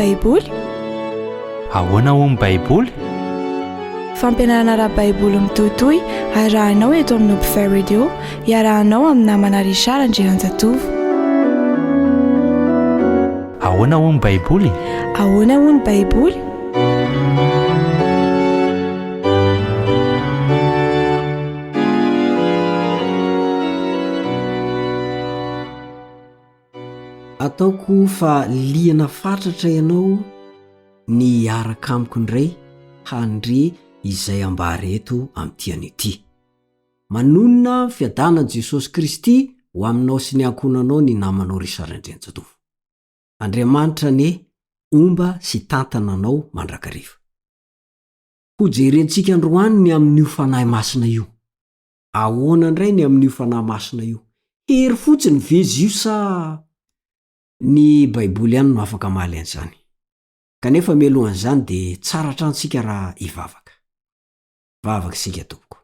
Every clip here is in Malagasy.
baiboly? Ahoana ho ny baiboly? Fampianarana ara-baiboly mitohitohy arahanao eto amin'ny Open Radio, iarahanao amin'ny namana Richard Andrianjatovo. Ahoana ho ny baiboly? Ahoana ho ny baiboly? Ataoko fa liana fatratra ianao ny araka amiko indray handre izay ambary eto amin'ity an'ity. Manonona fiadanan'i Jesosy Kristy ho aminao sy ny ankonanao ny namanao Richard Andrianjatovo. Andriamanitra ne omba sy tantananao mandrakariva. Ho jerentsika androany ny amin'io fanahy masina io. Ahoana indray ny amin'io fanahy masina io? Hery fotsiny vezy io sa ny baiboly ihany no afaka mahaly an'izany. Kanefa mialohan'izany dia tsara trantsika raha hivavaka. Vavaka isika tompoko.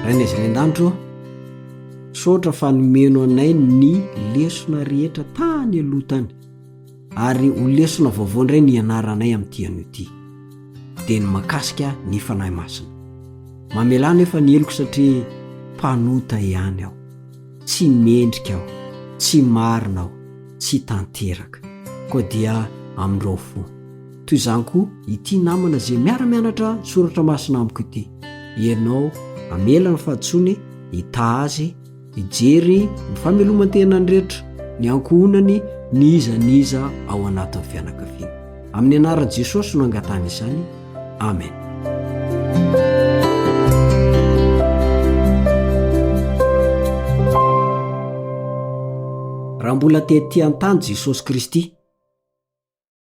Rainaizy an-danitro, sotra fa nomeno anay ny lesona rehetra tany aloha tany, ary ho lesona vaovao indray ny ianaranay amin'ity an'ity. Dia ny makasika ny fanahy masina. Mamela nefa ny heloko satria mpanota ihany aho. Tsy mendrika aho, tsy marina aho, tsy tanteraka, koa dia amindreo fo. Toy izany koa ity namana izay miara-mianatra soratra masina amiko ity. Ianao amela ny fahatsony, hita azy, hijery ny famelomantena ny rehetra, ny ankohonany, ny iza ao anatin'ny fianakaviana. Amin'ny anaran'i Jesosy no angatana izany. Amen. Raha mbola tetỳ an-tany Jesosy Kristy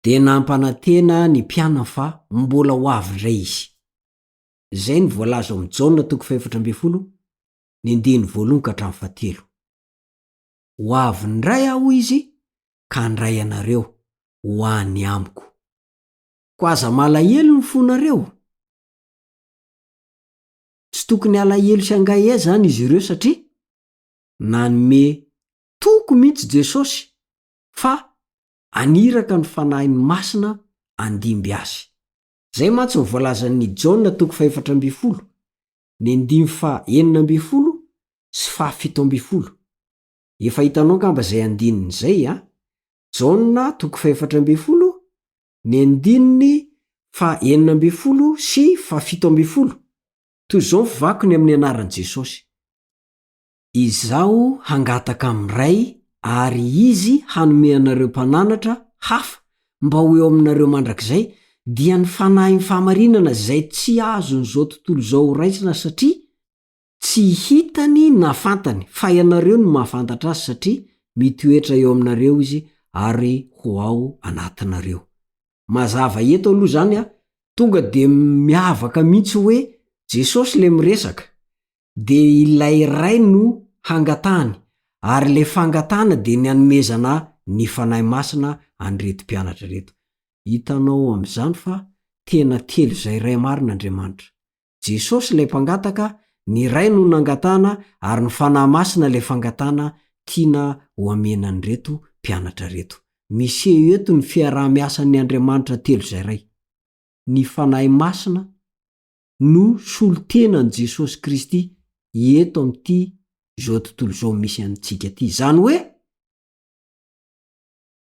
dia nampanantena ny mpianany fa mbola ho avy indray izy. Izay ny voalaza ao amin'ny Jaona 4:12, ny 1:1-3. Ho avy indray aho izy ka ndray anareo ho any amiko. Ko aza malahelo ny fonareo? Tsy tokony alahelo sy angay zany izy ireo satria nanome toko mihitsy Jesosy fa aniraka ny fanahiny masina andimby azy. Zay mantsy ny voalazan'ny Jaona 4:12, ny 9:12 sy 7:12. Efa hitanao ngamba zay andininy zay a? Jaona 4:12, ny 9:12 sy 7:12. Toy izao vakony amin'ny anaran'i Jesosy. Izaho hangataka amin'ray ary izy hanome anareo mpananatra hafa mba ho eo aminareo mandrakizay, dia ny fanahy ny fahamarinana zay tsy azon'izao tontolo izao raisina satria tsy hitany na fantany, fa ianareo no mahafantatra azy satria mitoetra eo aminareo izy ary ho ao anatinareo. Mazava eto aloha zany a, tonga dia miavaka mihitsy hoe Jesosy le miresaka, dia ilay iray no hangatahany, ary le fangatahana dia ny anomezana ny fanahy masina an'ireto mpianatra reto. Hitanao amin'izany fa tena telo izay iray marina Andriamanitra. Jesosy le mpangataka, ny iray no nangatahana, ary ny fanahy masina le fangatahana tiana ho amena an'ireto mpianatra reto. Misy eto ny fiaraha-miasan'ny Andriamanitra telo izay iray. Ny fanahy masina no solontenan'i Jesosy Kristy eto amin'ity izao tontolo izao misy antsika ity. Zany hoe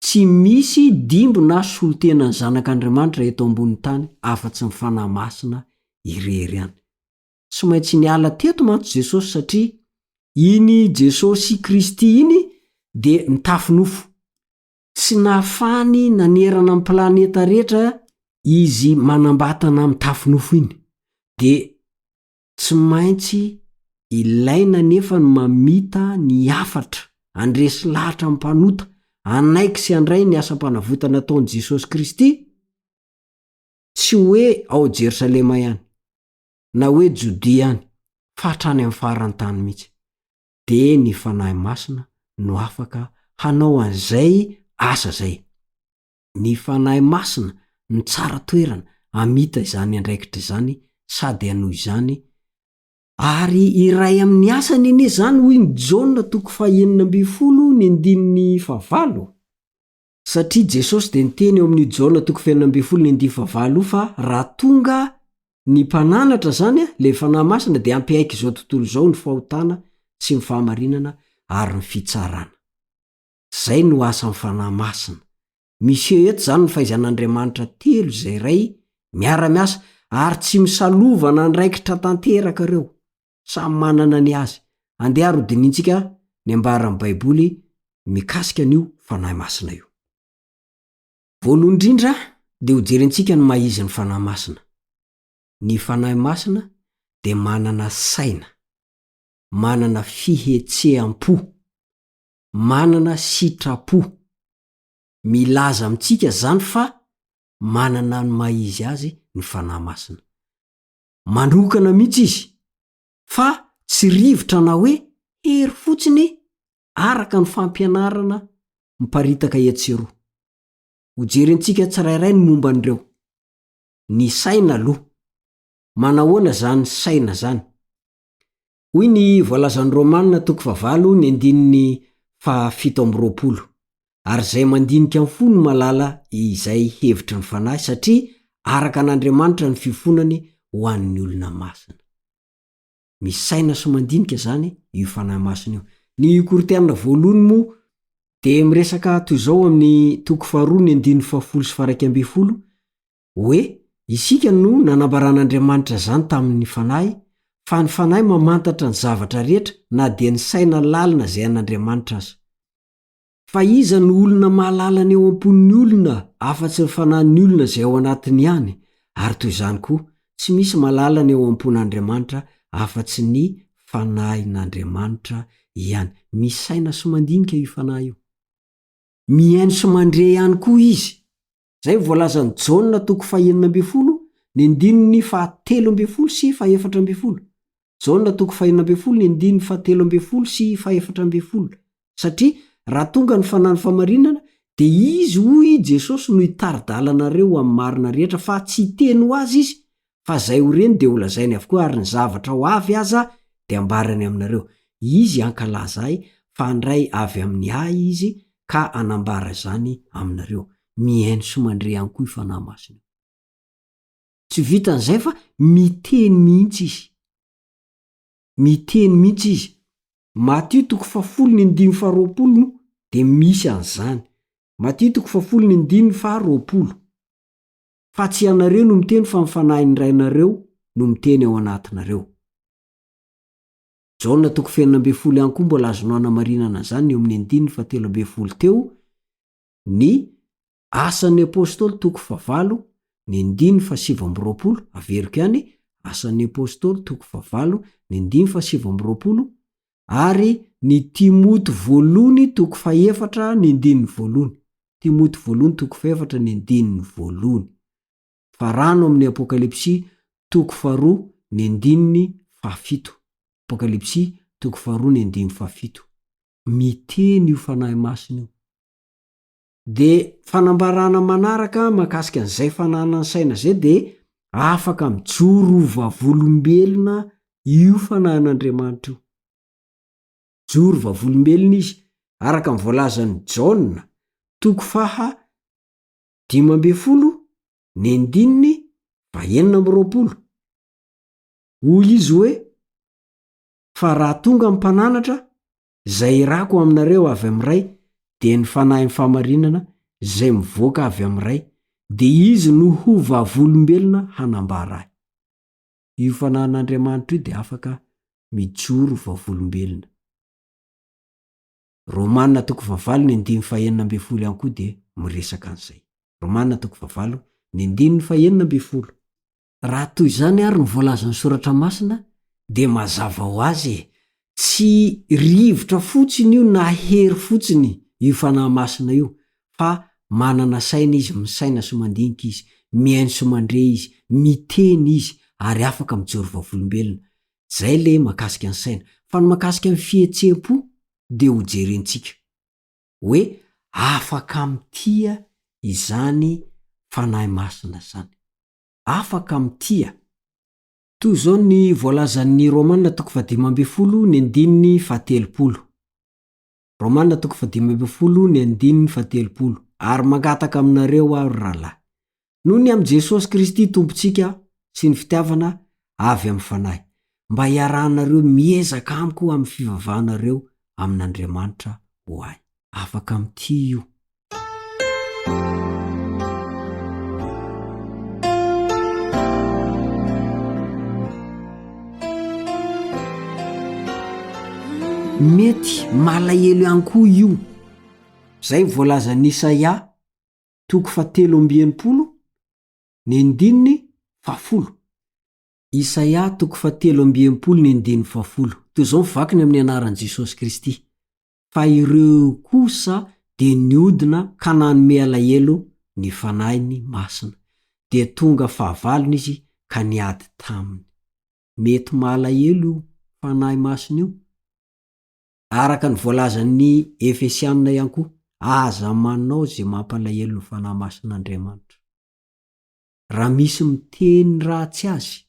tsy misy dimbo na solontenan'ny zanak'Andriamanitra eto ambony tany afa-tsy ny fanahy masina irery ihany. Tsy maintsy niala teto mantsy Jesosy satria iny Jesosy Kristy iny dia nitafinofo. Tsy nahafany nanerana amin'ny planeta rehetra izy manambatana mitafinofo iny. Dia tsy maintsy ilaina nefa ny mamita ny afatra, andresy lahatra mpanota, anaiky sy andray ny asam-panavotana ataon'i Jesosy Kristy, tsy hoe ao Jerosalema ihany, na hoe Jodia ihany, fa hatrany amin'ny farany tany mihitsy. Dia ny fanahy masina no afaka hanao an'izay asa zay. Ny fanahy masina ny tsara toerana amita izany andraikitra izany sady anoho izany ary iray amin'ny asany ene zany hoy ny Jaona 4:9 satria Jesosy de niteny eo amin'ny Jaona 4:9 fa raha tonga ny mpananatra zany le fanahy masina de ampihaiky izao tontolo zao ny fahotana sy ny fahamarinana ary ny fitsarana. Zay no asa ny fanahy masina. Misy eto zany ny fahaizan'Andriamanitra telo zay ray miara-miasa ary tsy misalovana ndraikitra tanteraka reo. Samy manana ny azy. Andeha rodinitsika ny ambaran'ny Baiboly mikasika an'io fanahy masina io. Voalohany indrindra de ho jerentsika ny maizy ny fanahy masina. Ny fanahy masina de manana saina, manana fihetseham-po, manana sitrapo. Milaza amintsika zany fa manana ny maizy azy ny fanahy masina. Manokana mihitsy izy fa tsy rivotra na hoe hery fotsiny araka ny fampianarana miparitaka etseroa. Ho jerentsika tsirairay ny momba an'ireo. Ny saina aloha. Manahoana zany saina zany? Hoy ny voalazan'ny Romanina 8:17 ary zay mandinika ny fo no malala izay hevitry ny fanahy satria araka an'Andriamanitra ny fifonany ho an'ny olona masina. Misy saina sy mandinika zany io fanahy masina io. Ny Korintena voalohany moa de miresaka toy izao amin'ny 2:10 hoe isika no nanambaran'Andriamanitra zany tamin'ny fanahy fa ny fanahy mamantatra ny zavatra rehetra na dia ny saina lalina zay an'Andriamanitra aza. Fa iza ny olona mahalala ny eo amponin'ny olona afa-tsy ny fanahin'ny olona zay ao anatiny ihany, ary toy izany koa tsy misy mahalala ny eo ampon'Andriamanitra afa-tsy ny fanahin'Andriamanitra ihany. Misy saina sy mandinika io fanahy io. Mihaino sy mandre ihany koa izy. Zay voalazan'ny Jaona 4:9 sy 14. Jaona 4:9 sy 14. Satria raha tonga ny fanahy ny famarinana de izy hoy Jesosy no hitari-dalanareo amin'ny marina rehetra fa tsy teny ho azy izy fa zay ho reny de ho lazainy avokoa ary ny zavatra ho avy aza de ambarany aminareo. Izy ankalaza ahy fa andray avy amin'ny ahy izy ka anambara zany aminareo. Mihaino sy mandre ihany koa fanahy masina. Tsy vitan'izay fa miteny mihitsy izy. Miteny mihitsy izy. Matio 10:20 de misy an'izany. Matio 10:20 fa tsy anareo no miteny fa ny fanahy ny rainareo no miteny ao anatinareo. Jaona 4:9 ihany koa mbola azonao anamarinana zany eo amin'ny 13 teo. Ny asan'ny apôstôly 9:7 averiko ihany. Asan'ny apôstôly 9:7 ary ny Timoty voalohany 4:1. Timoty voalohany 4:1. Farano amin'ny Apokalipsy 2:7. Apokalipsy 2:7. Miteny io fanahy masina io. De fanambarana manaraka makasika an'izay fananany saina zay de afaka mijoro vavolombelona io fanahin'Andriamanitra io. Joro vavolombelona izy araka ny voalazan'ny Jaona 5:20. Hoy izy hoe fa raha tonga ny mpananatra zay irako aminareo avy amin'ray de ny fanahy ny famarinana zay mivoaka avy amin'ray de izy no ho vavolombelona hanambara ahy. Io fanahin'Andriamanitra io de afaka mijoro vavolombelona. Romanina 4:9 ihany koa de miresaka an'izay. Romanina 4:9. Raha toy izany ary ny voalazan'ny soratra masina de mazava ho azy tsy rivotra fotsiny io na hery fotsiny io fanahy masina io fa manana saina izy, misaina sy mandinika izy, mihaino sy mandre izy, miteny izy ary afaka mijoro vavolombelona. Zay le makasika ny saina. Fa ny makasika ny fihetseham-po de ho jerentsika hoe afaka mitia izany fanahy masina zany. Afaka mitia. toy zao ny voalazan'ny Romanina 10 ny andininy 70. Romanina 10 ny andininy 70 ary mangataka aminareo aho rahalahy. Noho ny am' Jesosy Kristy tompontsika sy ny fitiavana avy amin'ny fanahy, mba hiarahanareo miezaka amiko amin'ny fivavahanareo amin'Andriamanitra ho ahy. Afaka amin'ity io. Mety malahelo ihany koa io. Zay voalazan'i Isaia 3:90 ny andininy 10. Isaia 3:90 ny andininy 10. Toy zao mivakiny amin'ny anaran'i Jesosy Kristy. Fa ireo kosa de niodina ka nanome alahelo ny fanahiny masina, de tonga fahavalony izy ka niady taminy. Mety malahelo io fanahy masina io. Araka ny voalazan'ny Efesianina ihany koa, aza manao zay mampalahelo ny fanahy masin'Andriamanitra. Raha misy miteny ratsy azy,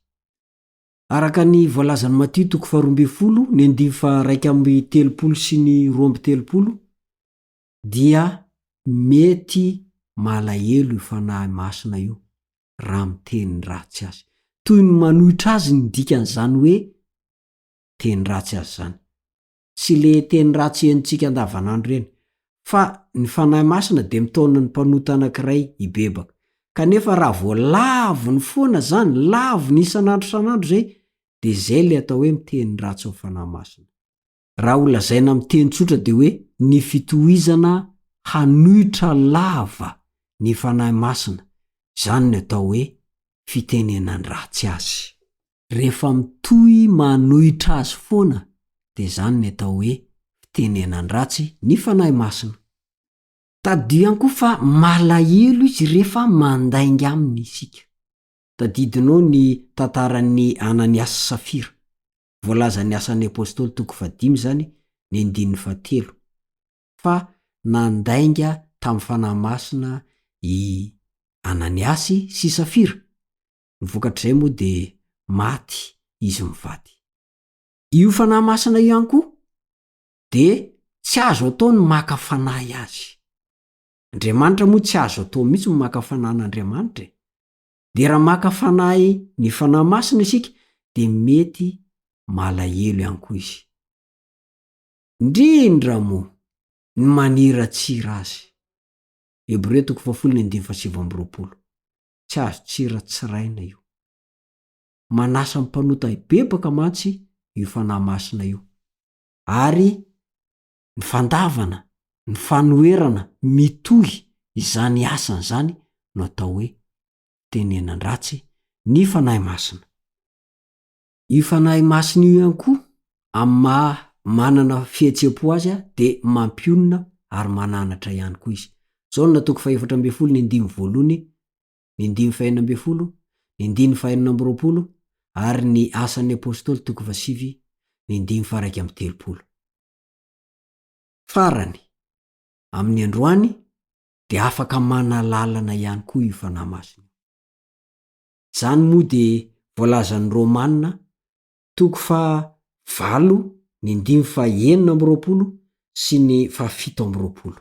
araka ny voalazan'ny Matthieu 12 ny andiny 1:30 sy ny 2:30, dia mety malahelo io fanahy masina io raha miteny ratsy azy. Toy ny manohitra azy ny dikan'izany hoe teny ratsy azy zany. Tsy le teny ratsy entsika andavanandro reny, fa ny fanahy masina de mitaona ny mpanota anankiray ibebaka. Kanefa raha vo lavo ny foana zany, lavo ny isanandro sanandro zay, de zay le atao hoe miteny ratsy ao fanahy masina. Raha olazaina amin'ny teny tsotra de hoe ny fitohizana hanohitra lava ny fanahy masina, zany ny atao hoe fitenenan ratsy azy. Rehefa mitohy manohitra azy foana, de zany ny atao hoe fitenenan ratsy ny fanahy masina. Tadian koa fa malahelo izy rehefa mandainga aminy isika. Tadidinao ny tantaran'ny Ananias sy Safira, voalazan'ny asan'ny apôstôly 5 zany ny andininy 7. Fa nandainga tamin'ny fanahy masina i Ananiasy sy Safira. Ny vokatr'izay moa de maty izy mivady. Io fanahy masina io ihany koa de tsy azo atao ny maka fanahy azy. Andriamanitra moa tsy azo atao mihitsy ny maka fanahyn'Andriamanitra. De raha maka fanahy ny fanahy masina isika, de mety malahelo ihany koa izy. Indrindra moa ny maniratsira azy. Hebreo 10:7. Tsy azo tsira tsiraina io. Manasa mpanota ibebaka mantsy io fanahy masina io. Ary ny fandavana, ny fanoherana, mitohy izany asany zany no atao hoe tenenan ratsy ny fanahy masina. Io fanahy masina io ihany koa manana fihetsepo azy de mampionina ary mananatra ihany koa izy. Zao na 4:12 ny andiny 1, ny andiny 4:12, ny andiny 4:20 ary ny asan'ny apôstôly 7 ny andiny 1:30. Farany amin'ny androany de afaka manalalana ihany koa io fanahy masina. Zany moa de voalazan'ny Romanina 9 ny andiny 9:20 sy ny 7:20.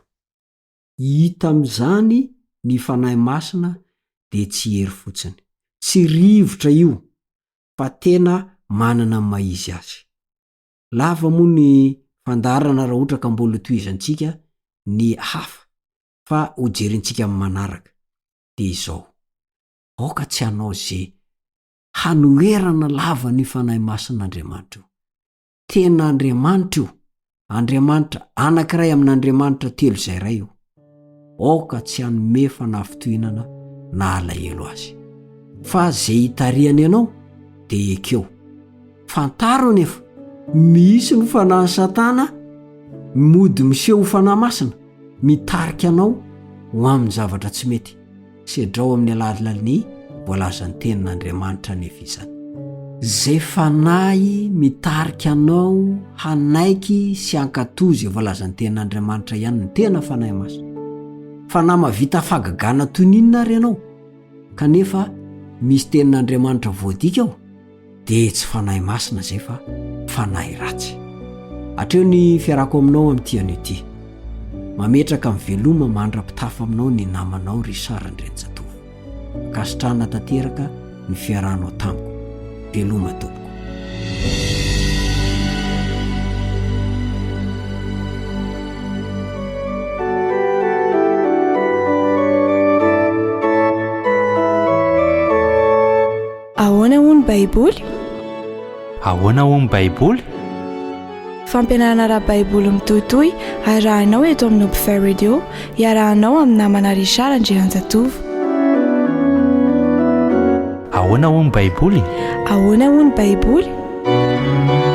Hita am'zany ny fanahy masina de tsy hery fotsiny, tsy rivotra io, fa tena manana maizy azy. Lava moa ny fandarana raha ohatra ka mbola tohizantsika ny hafa, fa hojerintsika amin'ny manaraka. De izao, aoka tsy hanao zay hanoherana lava ny fanahy masin'Andriamanitra io. Tena Andriamanitra io, Andriamanitra anankiray amin'Andriamanitra telo zay ray io. Aoka tsy hanome fanahy fitohinana na alahelo azy. Fa zay hitariany ianao de ekeo. Fantaro anefa, misy ny fanahy Satana mody miseho ho fanahy masina, mitarika anao ho amin'ny zavatra tsy mety. Sedrao amin'ny alalan'ny voalazan'ny tenin'Andriamanitra nevizany. Zay fanahy mitarika anao hanaiky sy hankatozy voalazan'ny tenin'Andriamanitra ihany ny tena fanahy masina. Fanahy mavita fagagana toy ninona ary ianao, kanefa misy tenin'Andriamanitra voadika ao, dia tsy fanahy masina zay fa fanahy ratsy. Hatreo ny fiarako aminao amin'ity anio ity. Mametraka amin'ny veloma mandra-pitafa aminao ny namanao Richard Andrenjatovo. Kasitrana tanteraka ny fiarahanao tamiko. Veloma tompoko. Ahoana hoy ny Baiboly? Ahoana hoy ny Baiboly? Fampianarana ara-Baiboly mitohitohy arahanao eto amin'ny Upfare Radio, iarahanao amin'ny namana Richard Andrenjatovo. Ahoana hoy ny Baiboly? Ahoana hoy ny Baiboly?